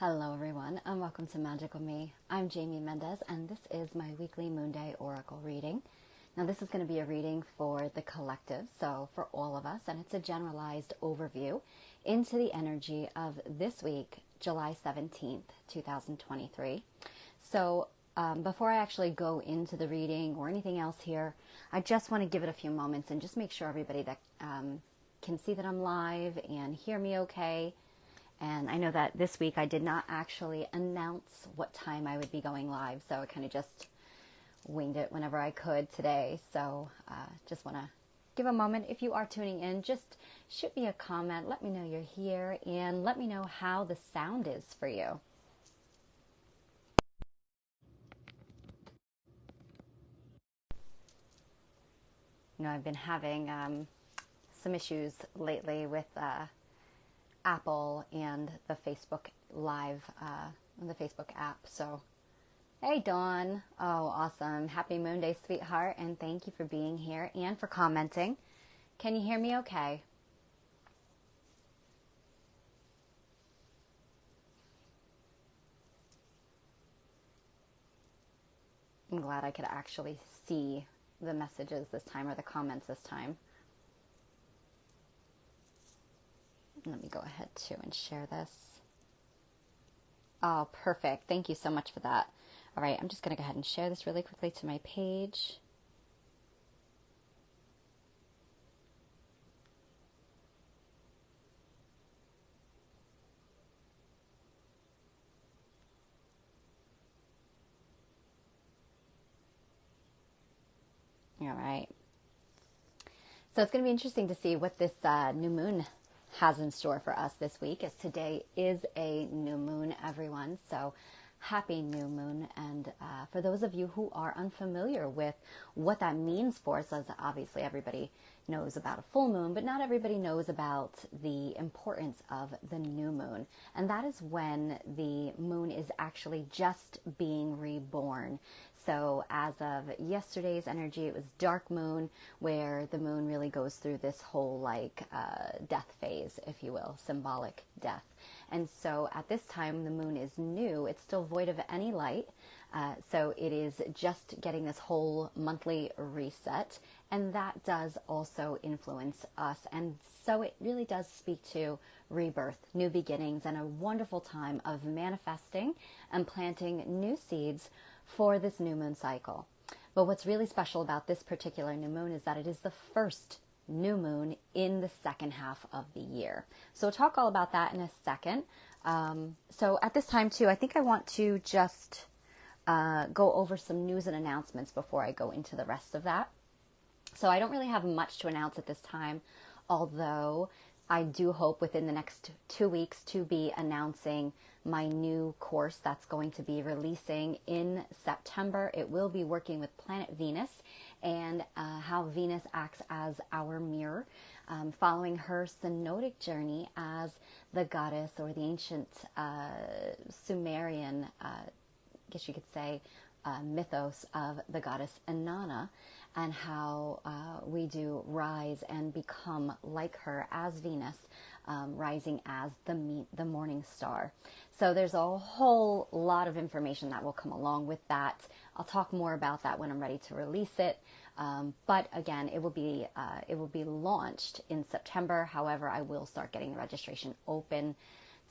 Hello everyone and welcome to Magical Me. I'm Jamie Mendez and this is my weekly Moon Day Oracle reading. Now this is going to be a reading for the collective, so for all of us, and it's a generalized overview into the energy of this week, July 17th, 2023. So before I actually go into the reading or anything else here, I just want to give it a few moments and just make sure everybody that can see that I'm live and hear me okay. And I know that this week I did not actually announce what time I would be going live, so I kind of just winged it whenever I could today. So just want to give a moment. If you are tuning in, just shoot me a comment, let me know you're here, and let me know how the sound is for you. You know, I've been having some issues lately with Apple and the Facebook Live, the Facebook app. So, hey Dawn. Oh, awesome. Happy Moon Day, sweetheart. And thank you for being here and for commenting. Can you hear me okay? I'm glad I could actually see the messages this time, or the comments this time. Let me go ahead too and share this. Oh, perfect. Thank you so much for that. All right, I'm just going to go ahead and share this really quickly to my page. All right. So it's going to be interesting to see what this new moon has in store for us this week, as today is a new moon, everyone. So happy new moon. And for those of you who are unfamiliar with what that means for us, as obviously everybody knows about a full moon, but not everybody knows about the importance of the new moon. And that is when the moon is actually just being reborn. So as of yesterday's energy, it was dark moon, where the moon really goes through this whole death phase, if you will, symbolic death. And so at this time, the moon is new. It's still void of any light. So it is just getting this whole monthly reset. And that does also influence us. And so it really does speak to rebirth, new beginnings, and a wonderful time of manifesting and planting new seeds for this new moon cycle. But what's really special about this particular new moon is that it is the first new moon in the second half of the year. So we'll talk all about that in a second. So at this time too, I think I want to just go over some news and announcements before I go into the rest of that. So I don't really have much to announce at this time, although I do hope within the next 2 weeks to be announcing my new course that's going to be releasing in September. It will be working with planet Venus and how Venus acts as our mirror, following her synodic journey as the goddess, or the ancient Sumerian, I guess you could say, mythos of the goddess Inanna, and how we do rise and become like her as Venus, rising as the morning star. So there's a whole lot of information that will come along with that. I'll talk more about that when I'm ready to release it. But again, it will be launched in September. However, I will start getting the registration open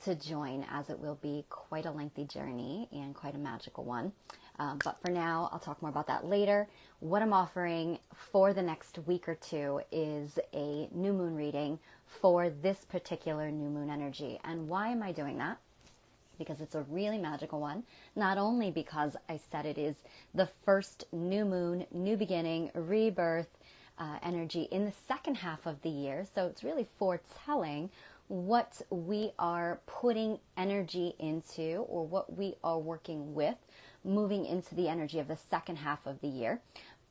to join, as it will be quite a lengthy journey and quite a magical one. But for now, I'll talk more about that later. What I'm offering for the next week or two is a new moon reading for this particular new moon energy. And why am I doing that? Because it's a really magical one. Not only because I said it is the first new moon, new beginning, rebirth energy in the second half of the year. So it's really foretelling what we are putting energy into, or what we are working with, moving into the energy of the second half of the year.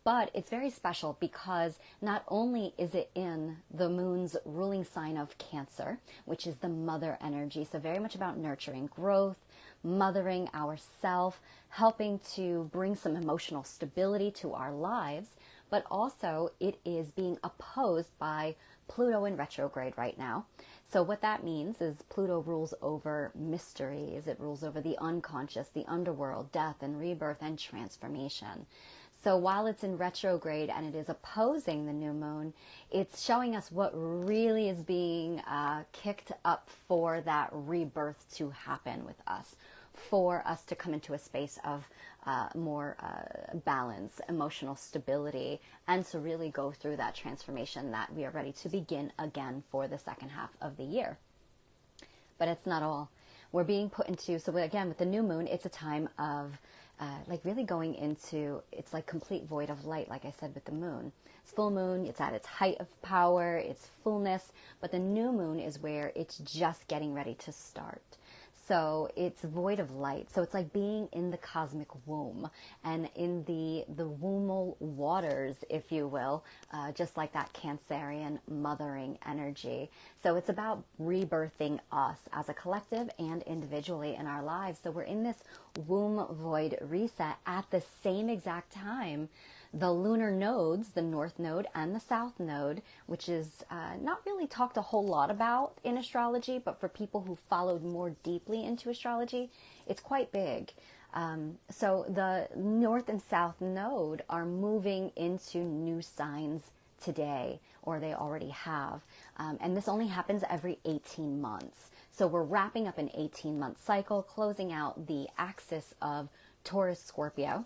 But it's very special because not only is it in the moon's ruling sign of Cancer, which is the mother energy, so very much about nurturing growth, mothering ourselves, helping to bring some emotional stability to our lives, but also it is being opposed by Pluto in retrograde right now. So what that means is Pluto rules over mysteries. It rules over the unconscious, the underworld, death and rebirth and transformation. So while it's in retrograde and it is opposing the new moon, it's showing us what really is being kicked up for that rebirth to happen with us, for us to come into a space of more balance, emotional stability, and to really go through that transformation that we are ready to begin again for the second half of the year. But it's not all. We're being put into, so again, with the new moon, it's a time of like really going into, it's like complete void of light, like I said, with the moon. It's full moon, it's at its height of power, it's fullness, but the new moon is where it's just getting ready to start. So it's void of light. So it's like being in the cosmic womb and in the wombal waters, if you will, just like that Cancerian mothering energy. So it's about rebirthing us as a collective and individually in our lives. So we're in this womb void reset at the same exact time. The lunar nodes, the North Node and the South Node, which is not really talked a whole lot about in astrology, but for people who followed more deeply into astrology, it's quite big. So the North and South Node are moving into new signs today, or they already have. And this only happens every 18 months. So we're wrapping up an 18-month cycle, closing out the axis of Taurus-Scorpio,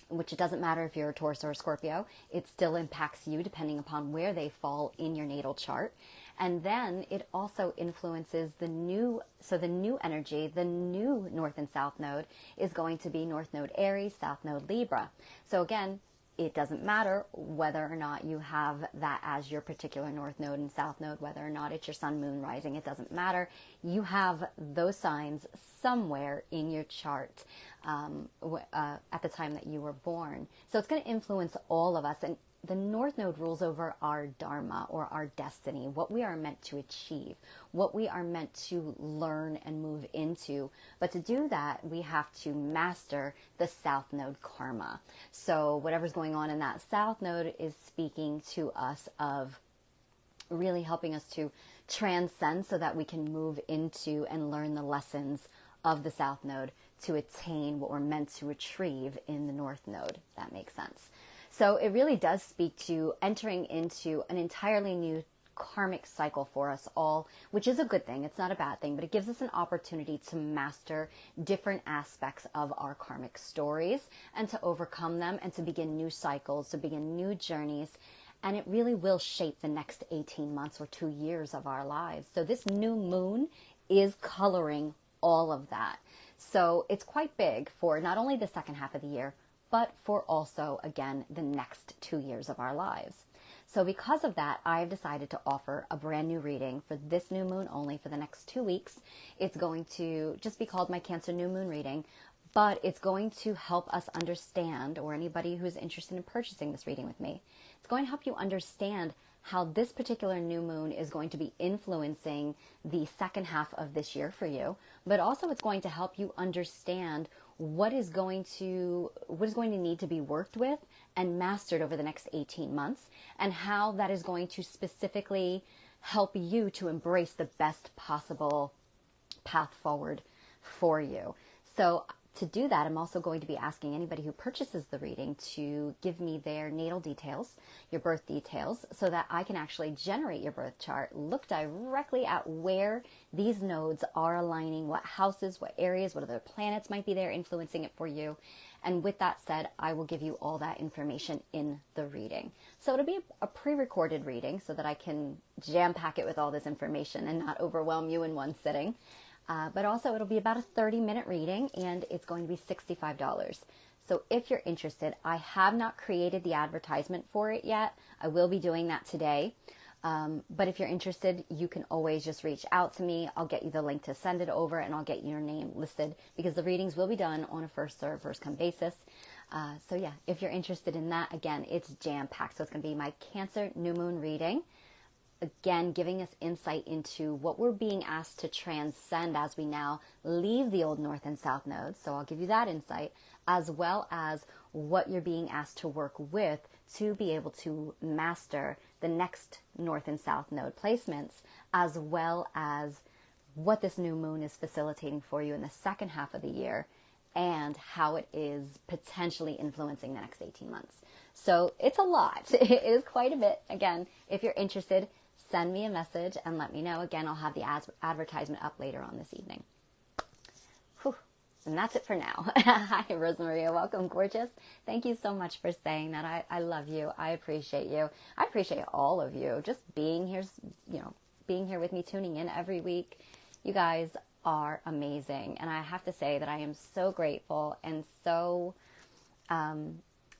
which it doesn't matter if you're a Taurus or a Scorpio, it still impacts you depending upon where they fall in your natal chart. And then it also influences the new energy, the new North and South Node is going to be North Node Aries, South Node Libra. So again, it doesn't matter whether or not you have that as your particular North Node and South Node, whether or not it's your Sun, Moon, Rising, it doesn't matter. You have those signs somewhere in your chart at the time that you were born. So it's going to influence all of us. And the North Node rules over our dharma, or our destiny, what we are meant to achieve, what we are meant to learn and move into. But to do that, we have to master the South Node karma. So whatever's going on in that South Node is speaking to us of really helping us to transcend so that we can move into and learn the lessons of the South Node to attain what we're meant to retrieve in the North Node. If that makes sense. So it really does speak to entering into an entirely new karmic cycle for us all, which is a good thing. It's not a bad thing, but it gives us an opportunity to master different aspects of our karmic stories and to overcome them and to begin new cycles, to begin new journeys. And it really will shape the next 18 months or 2 years of our lives. So this new moon is coloring all of that. So it's quite big for not only the second half of the year, but for also, again, the next 2 years of our lives. So because of that, I've decided to offer a brand new reading for this new moon only for the next 2 weeks. It's going to just be called my Cancer New Moon reading, but it's going to help us understand, or anybody who's interested in purchasing this reading with me, it's going to help you understand how this particular new moon is going to be influencing the second half of this year for you, but also it's going to help you understand what is going to need to be worked with and mastered over the next 18 months, and how that is going to specifically help you to embrace the best possible path forward for you. So to do that, I'm also going to be asking anybody who purchases the reading to give me their natal details, your birth details, so that I can actually generate your birth chart, look directly at where these nodes are aligning, what houses, what areas, what other planets might be there influencing it for you. And with that said, I will give you all that information in the reading. So it'll be a pre-recorded reading so that I can jam-pack it with all this information and not overwhelm you in one sitting. But also it'll be about a 30-minute reading, and it's going to be $65. So if you're interested, I have not created the advertisement for it yet. I will be doing that today. But if you're interested, you can always just reach out to me. I'll get you the link to send it over, and I'll get your name listed, because the readings will be done on a first serve, first come basis. So yeah, if you're interested in that, again, it's jam-packed. So it's going to be my Cancer New Moon reading. Again, giving us insight into what we're being asked to transcend as we now leave the old North and South nodes. So I'll give you that insight, as well as what you're being asked to work with to be able to master the next north and south node placements, as well as what this new moon is facilitating for you in the second half of the year and how it is potentially influencing the next 18 months. So it's a lot. It is quite a bit. Again, if you're interested, send me a message and let me know. Again, I'll have the advertisement up later on this evening. Whew. And that's it for now. Hi, Rosemaria. Welcome, gorgeous. Thank you so much for saying that. I love you. I appreciate you. I appreciate all of you. Just being here, being here with me, tuning in every week. You guys are amazing. And I have to say that I am so grateful and so,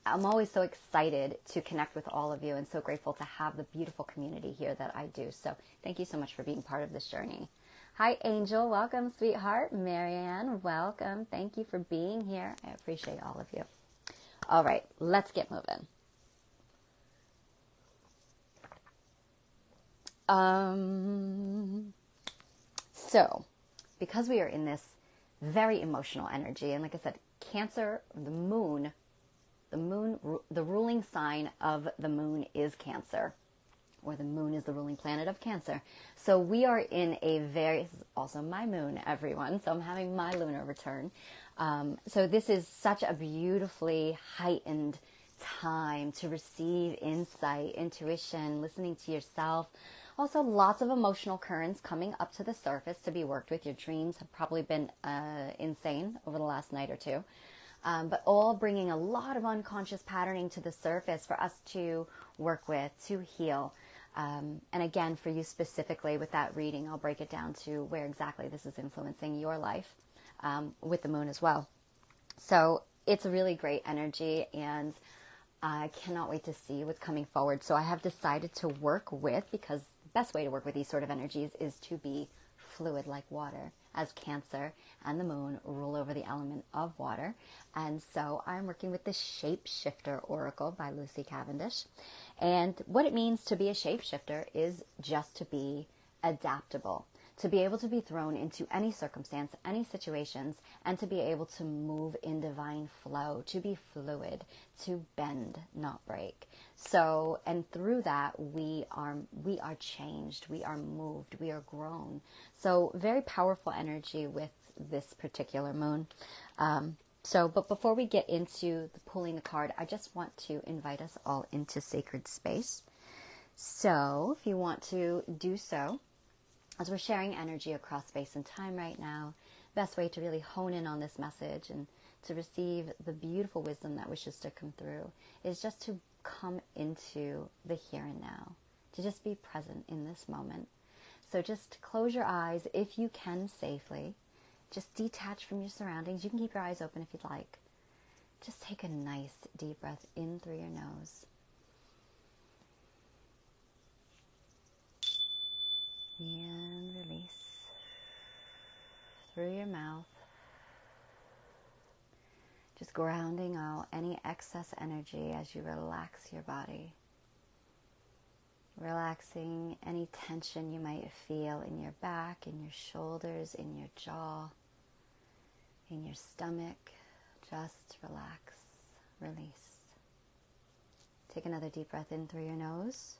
I'm always so excited to connect with all of you and so grateful to have the beautiful community here that I do. So thank you so much for being part of this journey. Hi, Angel. Welcome, sweetheart. Marianne, welcome. Thank you for being here. I appreciate all of you. All right, let's get moving. So, because we are in this very emotional energy, and like I said, Cancer, the ruling sign of the moon is Cancer, or the moon is the ruling planet of Cancer. So we are in this is also my moon, everyone. So I'm having my lunar return. So this is such a beautifully heightened time to receive insight, intuition, listening to yourself. Also, lots of emotional currents coming up to the surface to be worked with. Your dreams have probably been insane over the last night or two. But all bringing a lot of unconscious patterning to the surface for us to work with, to heal. And again, for you specifically with that reading, I'll break it down to where exactly this is influencing your life with the moon as well. So it's a really great energy, and I cannot wait to see what's coming forward. So I have decided to work with, because the best way to work with these sort of energies is to be fluid like water, as Cancer and the moon rule over the element of water. And so I'm working with the Shapeshifter Oracle by Lucy Cavendish. And what it means to be a shapeshifter is just to be adaptable, to be able to be thrown into any circumstance, any situations, and to be able to move in divine flow, to be fluid, to bend, not break. So, and through that, we are changed, we are moved, we are grown. So very powerful energy with this particular moon. But before we get into pulling the card, I just want to invite us all into sacred space. So if you want to do so, as we're sharing energy across space and time right now, best way to really hone in on this message and to receive the beautiful wisdom that wishes to come through is just to come into the here and now, to just be present in this moment. So just close your eyes if you can safely. Just detach from your surroundings. You can keep your eyes open if you'd like. Just take a nice deep breath in through your nose. And release through your mouth. Just grounding out any excess energy as you relax your body. Relaxing any tension you might feel in your back, in your shoulders, in your jaw, in your stomach. Just relax, release. Take another deep breath in through your nose.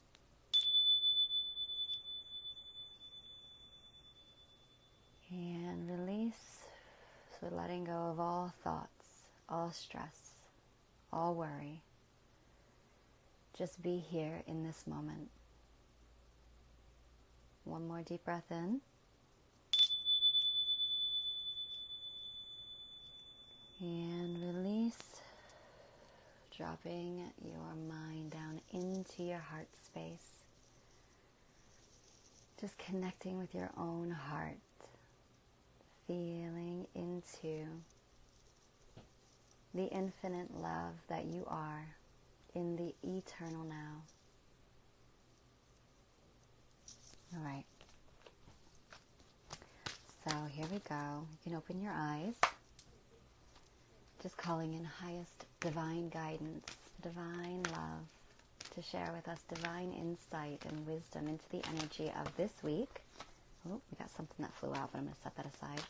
And release. So letting go of all thoughts, all stress, all worry. Just be here in this moment. One more deep breath in. And release. Dropping your mind down into your heart space. Just connecting with your own heart. Feeling into the infinite love that you are in the eternal now. All right. So here we go. You can open your eyes. Just calling in highest divine guidance, divine love, to share with us divine insight and wisdom into the energy of this week. Oh, we got something that flew out, but I'm going to set that aside.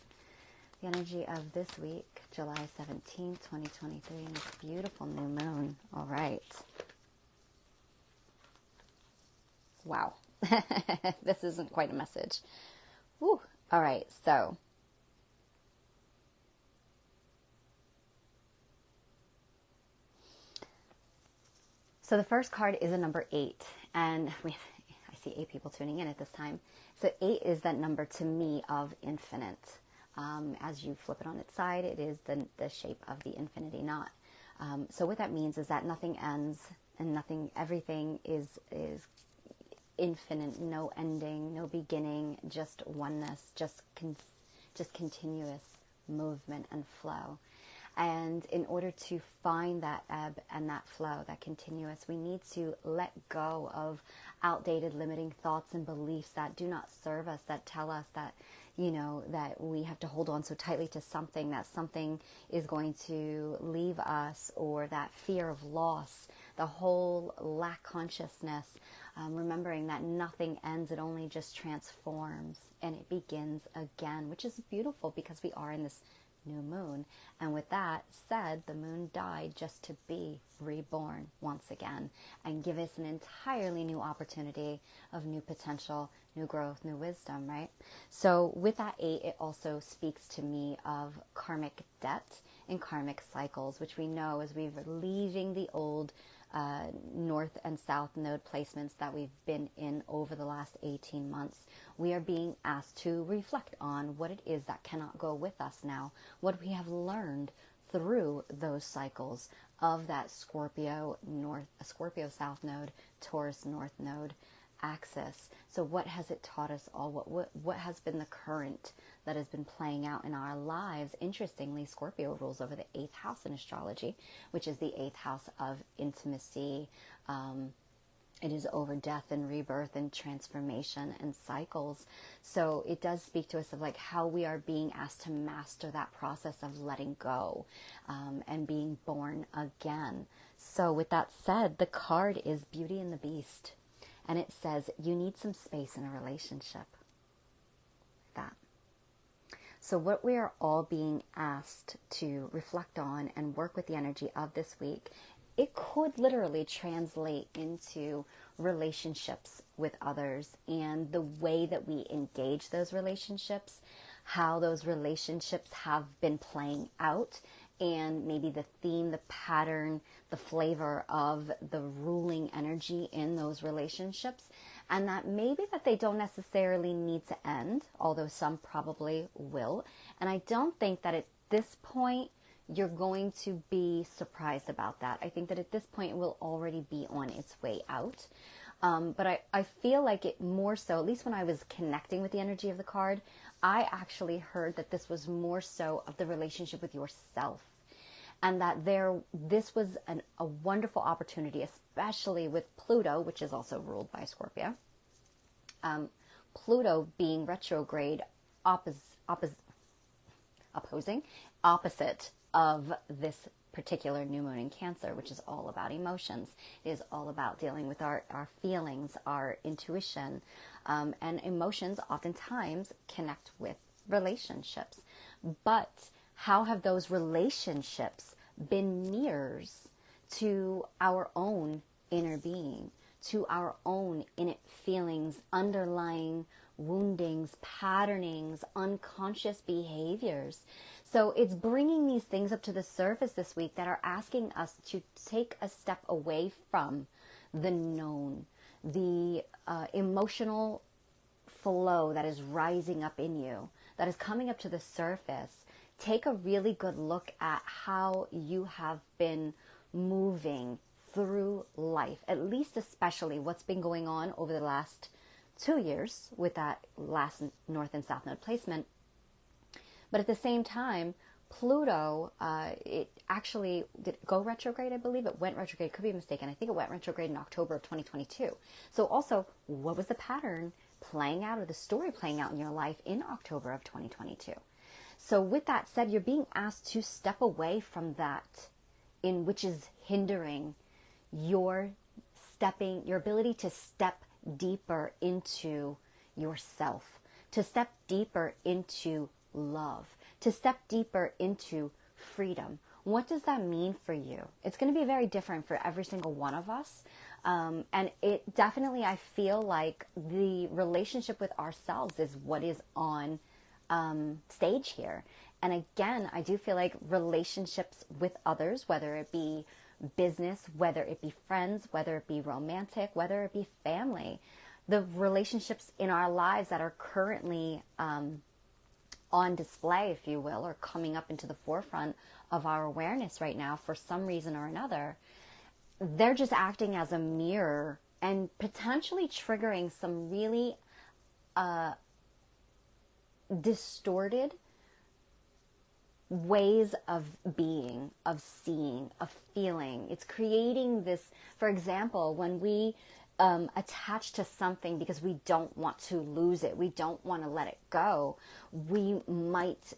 The energy of this week, July 17th, 2023, and this beautiful new moon. All right. Wow. This isn't quite a message. Woo. All right. So the first card is a number 8, and I see 8 people tuning in at this time. So 8 is that number to me of infinite. As you flip it on its side, it is the shape of the infinity knot. So what that means is that nothing ends and everything is infinite, no ending, no beginning, just oneness, just continuous movement and flow. And in order to find that ebb and that flow, that continuous, we need to let go of outdated limiting thoughts and beliefs that do not serve us, that tell us that, that we have to hold on so tightly to something, that something is going to leave us, or that fear of loss, the whole lack consciousness, remembering that nothing ends, it only just transforms and it begins again, which is beautiful because we are in this new moon. And with that said, the moon died just to be reborn once again and give us an entirely new opportunity of new potential, new growth, new wisdom, right? So with that 8, it also speaks to me of karmic debt and karmic cycles, which we know as we're leaving the old north and south node placements that we've been in over the last 18 months. We are being asked to reflect on what it is that cannot go with us now, what we have learned through those cycles of that Scorpio south node, Taurus north node axis. So what has it taught us all? What has been the current that has been playing out in our lives? Interestingly, Scorpio rules over the 8th house in astrology, which is the 8th house of intimacy. It is over death and rebirth and transformation and cycles. So it does speak to us of like how we are being asked to master that process of letting go and being born again. So with that said, the card is Beauty and the Beast. And it says, you need some space in a relationship. That. So what we are all being asked to reflect on and work with the energy of this week, it could literally translate into relationships with others and the way that we engage those relationships, how those relationships have been playing out, and maybe the theme, the pattern, the flavor of the ruling energy in those relationships, and that maybe that they don't necessarily need to end, although some probably will. And I don't think that at this point you're going to be surprised about that. I think that at this point it will already be on its way out. But I feel like it more so, at least when I was connecting with the energy of the card, I actually heard that this was more so of the relationship with yourself. And that this was a wonderful opportunity, especially with Pluto, which is also ruled by Scorpio. Pluto being retrograde, opposite of this particular new moon in Cancer, which is all about emotions. It is all about dealing with our feelings, our intuition, and emotions oftentimes connect with relationships. But how have those relationships been mirrors to our own inner being, to our own innate feelings, underlying woundings, patternings, unconscious behaviors? So it's bringing these things up to the surface this week that are asking us to take a step away from the known, the emotional flow that is rising up in you, that is coming up to the surface. Take a really good look at how you have been moving through life, at least especially what's been going on over the last 2 years with that last North and South Node placement. But at the same time, Pluto, it actually did go retrograde, I believe. It went retrograde, could be mistaken. I think it went retrograde in October of 2022. So also, what was the pattern playing out, or the story playing out in your life in October of 2022? So with that said, you're being asked to step away from that, in which is hindering your ability to step deeper into yourself, to step deeper into love, to step deeper into freedom. What does that mean for you? It's going to be very different for every single one of us. And it definitely, I feel like the relationship with ourselves is what is on stage here. And again, I do feel like relationships with others, whether it be business, whether it be friends, whether it be romantic, whether it be family, the relationships in our lives that are currently on display, if you will, or coming up into the forefront of our awareness right now for some reason or another, they're just acting as a mirror and potentially triggering some really distorted ways of being, of seeing, of feeling. It's creating this, for example, when we attach to something because we don't want to lose it, we don't want to let it go, we might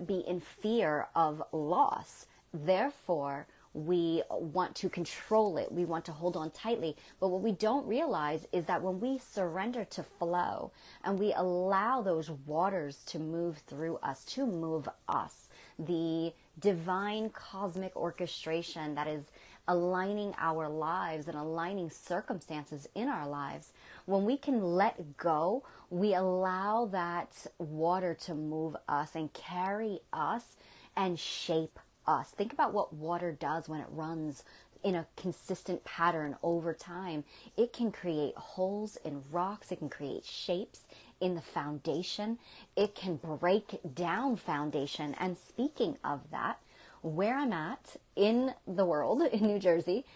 be in fear of loss. Therefore, we want to control it. We want to hold on tightly. But what we don't realize is that when we surrender to flow and we allow those waters to move through us, to move us, the divine cosmic orchestration that is aligning our lives and aligning circumstances in our lives, when we can let go, we allow that water to move us and carry us and shape us. Think about what water does when it runs in a consistent pattern over time. It can create holes in rocks. It can create shapes in the foundation. It can break down foundation. And speaking of that, where I'm at in the world, in New Jersey,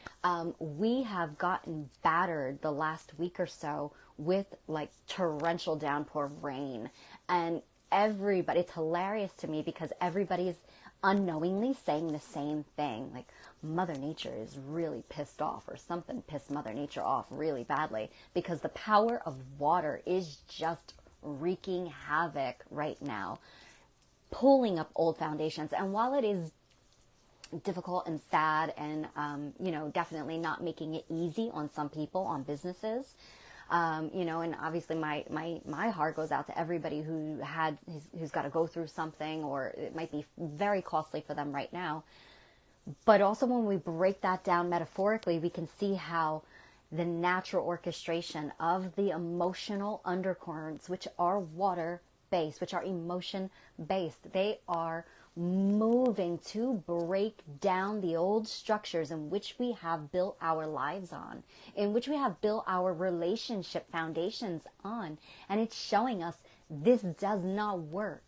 we have gotten battered the last week or so with like torrential downpour rain. And everybody, it's hilarious to me because everybody's unknowingly saying the same thing, like Mother Nature is really pissed off, or something pissed Mother Nature off really badly, because the power of water is just wreaking havoc right now, pulling up old foundations. And while it is difficult and sad and, definitely not making it easy on some people, on businesses, and obviously my heart goes out to everybody who's got to go through something, or it might be very costly for them right now. But also when we break that down metaphorically, we can see how the natural orchestration of the emotional undercurrents, which are water based, which are emotion based, they are moving to break down the old structures in which we have built our lives on, in which we have built our relationship foundations on. And it's showing us this does not work.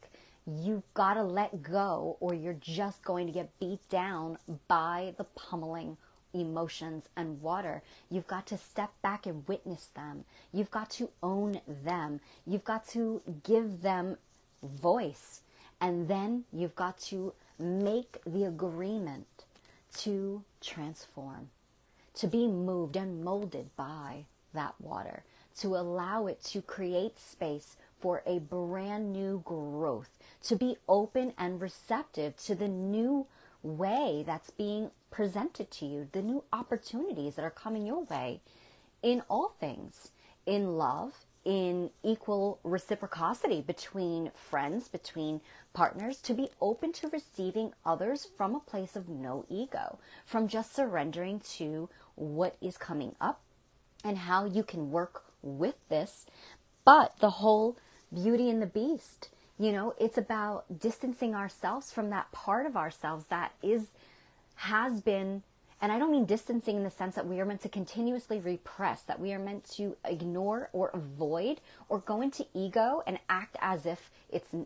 You've got to let go, or you're just going to get beat down by the pummeling emotions and water. You've got to step back and witness them. You've got to own them. You've got to give them voice. And then you've got to make the agreement to transform, to be moved and molded by that water, to allow it to create space for a brand new growth, to be open and receptive to the new way that's being presented to you, the new opportunities that are coming your way in all things, in love, in equal reciprocity between friends, between partners, to be open to receiving others from a place of no ego, from just surrendering to what is coming up and how you can work with this. But the whole beauty and the beast, it's about distancing ourselves from that part of ourselves that has been, and I don't mean distancing in the sense that we are meant to continuously repress, that we are meant to ignore or avoid or go into ego and act as if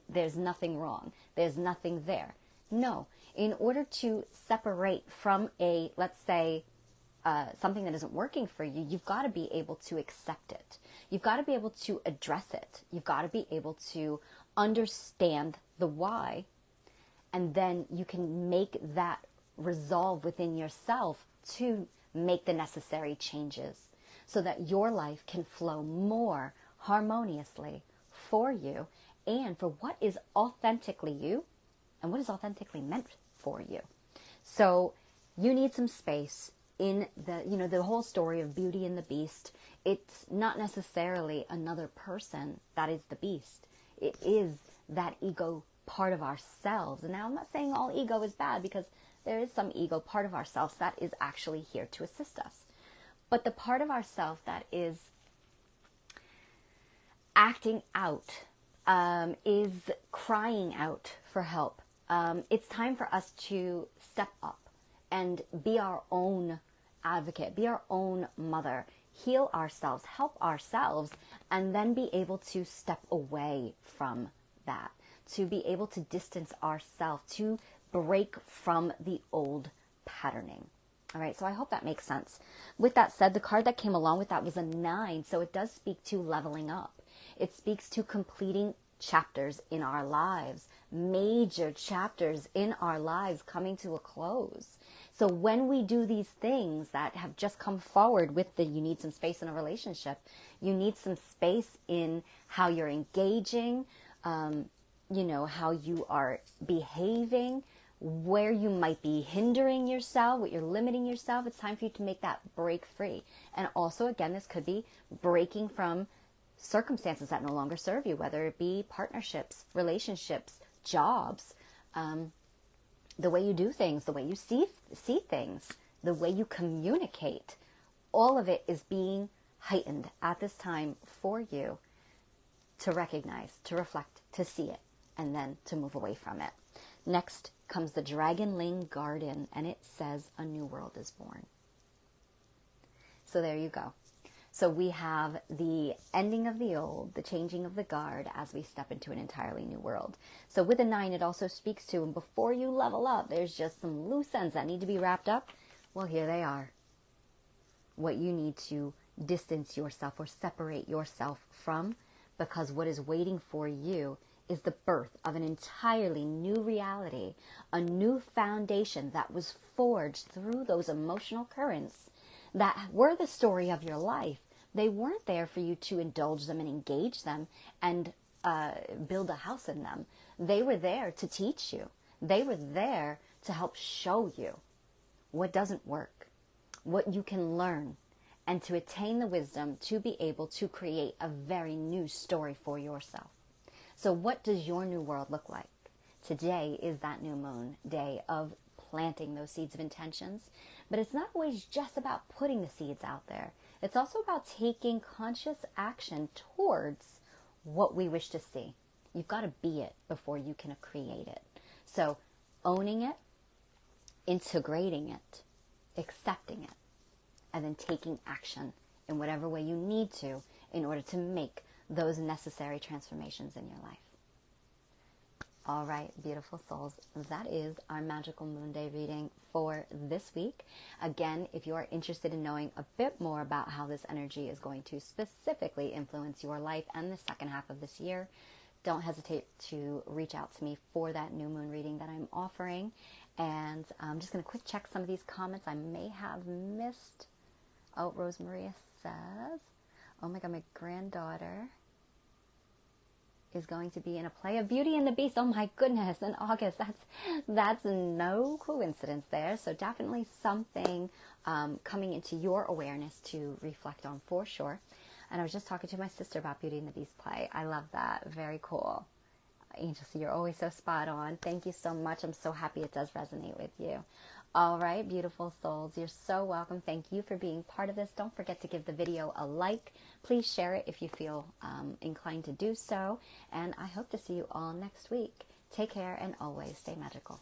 there's nothing wrong, there's nothing there. No, in order to separate from let's say, something that isn't working for you, you've got to be able to accept it. You've got to be able to address it. You've got to be able to understand the why, and then you can make that resolve within yourself to make the necessary changes so that your life can flow more harmoniously for you and for what is authentically you and what is authentically meant for you. So you need some space in the whole story of Beauty and the Beast. It's not necessarily another person that is the beast. It is that ego part of ourselves. And now I'm not saying all ego is bad, because there is some ego part of ourselves that is actually here to assist us. But the part of ourself that is acting out, is crying out for help. It's time for us to step up and be our own advocate, be our own mother, heal ourselves, help ourselves, and then be able to step away from that, to be able to distance ourselves, to break from the old patterning. All right, so I hope that makes sense. With that said, the card that came along with that was a 9, so it does speak to leveling up. It speaks to completing chapters in our lives, major chapters in our lives coming to a close. So when we do these things that have just come forward with you need some space in a relationship, you need some space in how you're engaging, how you are behaving, where you might be hindering yourself, what you're limiting yourself. It's time for you to make that break free. And also, again, this could be breaking from circumstances that no longer serve you, whether it be partnerships, relationships, jobs, the way you do things, the way you see things, the way you communicate. All of it is being heightened at this time for you to recognize, to reflect, to see it, and then to move away from it. Next comes the Dragonling Garden, and it says a new world is born. So there you go. So we have the ending of the old, the changing of the guard as we step into an entirely new world. So with a 9, it also speaks to, and before you level up, there's just some loose ends that need to be wrapped up. Well, here they are. What you need to distance yourself or separate yourself from, because what is waiting for you is the birth of an entirely new reality, a new foundation that was forged through those emotional currents that were the story of your life. They weren't there for you to indulge them and engage them and build a house in them. They were there to teach you. They were there to help show you what doesn't work, what you can learn, and to attain the wisdom to be able to create a very new story for yourself. So what does your new world look like? Today is that new moon day of planting those seeds of intentions. But it's not always just about putting the seeds out there. It's also about taking conscious action towards what we wish to see. You've got to be it before you can create it. So owning it, integrating it, accepting it, and then taking action in whatever way you need to in order to make those necessary transformations in your life. All right, beautiful souls, that is our Magical Moon Day reading for this week. Again, if you are interested in knowing a bit more about how this energy is going to specifically influence your life and the second half of this year, don't hesitate to reach out to me for that new moon reading that I'm offering. And I'm just going to quick check some of these comments I may have missed. Oh, Rosemaria says, oh my God, my granddaughter is going to be in a play of Beauty and the Beast. Oh my goodness, in August. That's no coincidence there. So definitely something coming into your awareness to reflect on for sure. And I was just talking to my sister about Beauty and the Beast play. I love that. Very cool. Angel, so you're always so spot on. Thank you so much. I'm so happy it does resonate with you. All right, beautiful souls, you're so welcome. Thank you for being part of this. Don't forget to give the video a like. Please share it if you feel inclined to do so. And I hope to see you all next week. Take care and always stay magical.